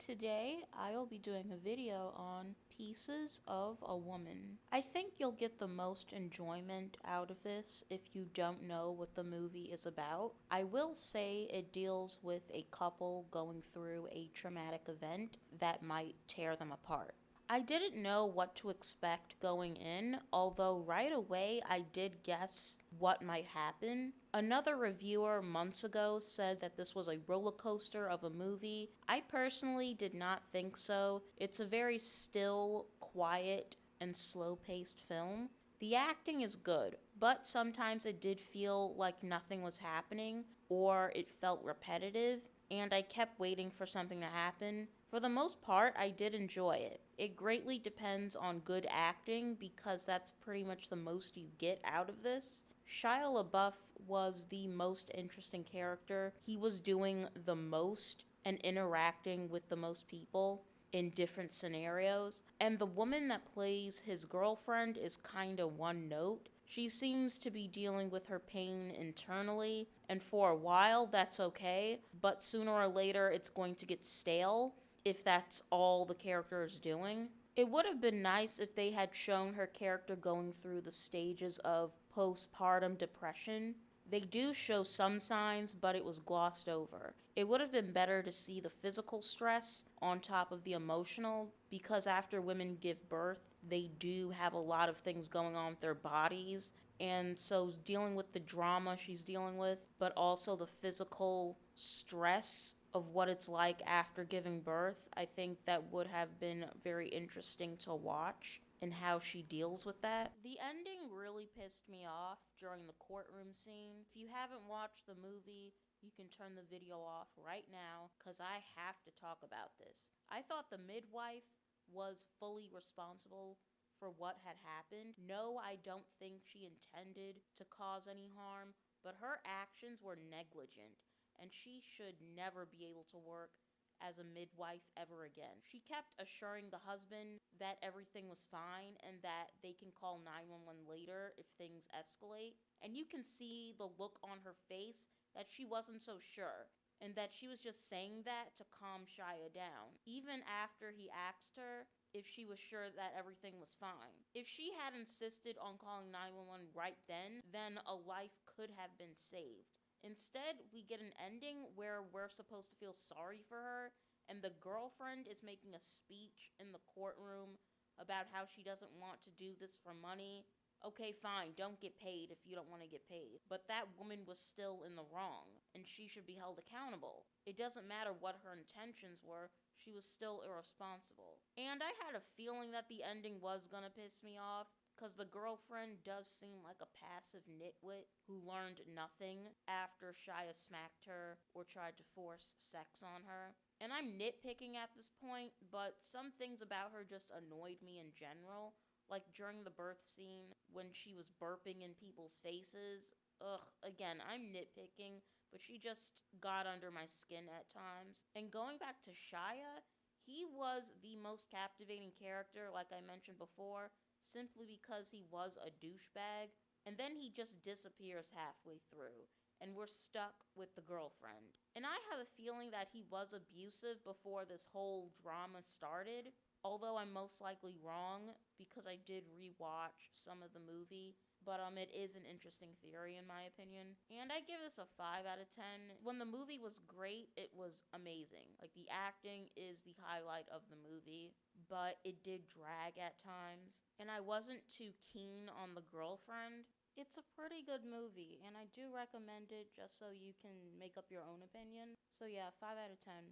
Today, I'll be doing a video on Pieces of a Woman. I think you'll get the most enjoyment out of this if you don't know what the movie is about. I will say it deals with a couple going through a traumatic event that might tear them apart. I didn't know what to expect going in, although right away I did guess what might happen. Another reviewer months ago said that this was a roller coaster of a movie. I personally did not think so. It's a very still, quiet, and slow paced film. The acting is good, but sometimes it did feel like nothing was happening or it felt repetitive, and I kept waiting for something to happen. For the most part, I did enjoy it. It greatly depends on good acting because that's pretty much the most you get out of this. Shia LaBeouf was the most interesting character. He was doing the most and interacting with the most people in different scenarios. And the woman that plays his girlfriend is kind of one note. She seems to be dealing with her pain internally, and for a while that's okay, but sooner or later it's going to get stale if that's all the character is doing. It would have been nice if they had shown her character going through the stages of postpartum depression. They do show some signs, but it was glossed over. It would have been better to see the physical stress on top of the emotional, because after women give birth, they do have a lot of things going on with their bodies. And so, dealing with the drama she's dealing with, but also the physical stress of what it's like after giving birth, I think that would have been very interesting to watch and how she deals with that. The ending really pissed me off during the courtroom scene. If you haven't watched the movie, you can turn the video off right now because I have to talk about this. I thought the midwife was fully responsible for what had happened. No, I don't think she intended to cause any harm, but her actions were negligent, and she should never be able to work as a midwife ever again. She kept assuring the husband that everything was fine and that they can call 911 later if things escalate. And you can see the look on her face that she wasn't so sure, and that she was just saying that to calm Shia down, even after he asked her if she was sure that everything was fine. If she had insisted on calling 911 right then a life could have been saved. Instead, we get an ending where we're supposed to feel sorry for her, and the girlfriend is making a speech in the courtroom about how she doesn't want to do this for money. Okay, fine, don't get paid if you don't want to get paid. But that woman was still in the wrong, and she should be held accountable. It doesn't matter what her intentions were, she was still irresponsible. And I had a feeling that the ending was gonna piss me off, because the girlfriend does seem like a passive nitwit who learned nothing after Shia smacked her or tried to force sex on her. And I'm nitpicking at this point, but some things about her just annoyed me in general. Like during the birth scene when she was burping in people's faces. Ugh, again, I'm nitpicking, but she just got under my skin at times. And going back to Shia, he was the most captivating character, like I mentioned before, simply because he was a douchebag. And then he just disappears halfway through, and we're stuck with the girlfriend. And I have a feeling that he was abusive before this whole drama started, although I'm most likely wrong because I did rewatch some of the movie. But it is an interesting theory in my opinion. And I give this a 5 out of 10. When the movie was great, it was amazing. Like the acting is the highlight of the movie, but it did drag at times. And I wasn't too keen on the girlfriend. It's a pretty good movie, and I do recommend it just so you can make up your own opinion. So yeah, 5 out of 10.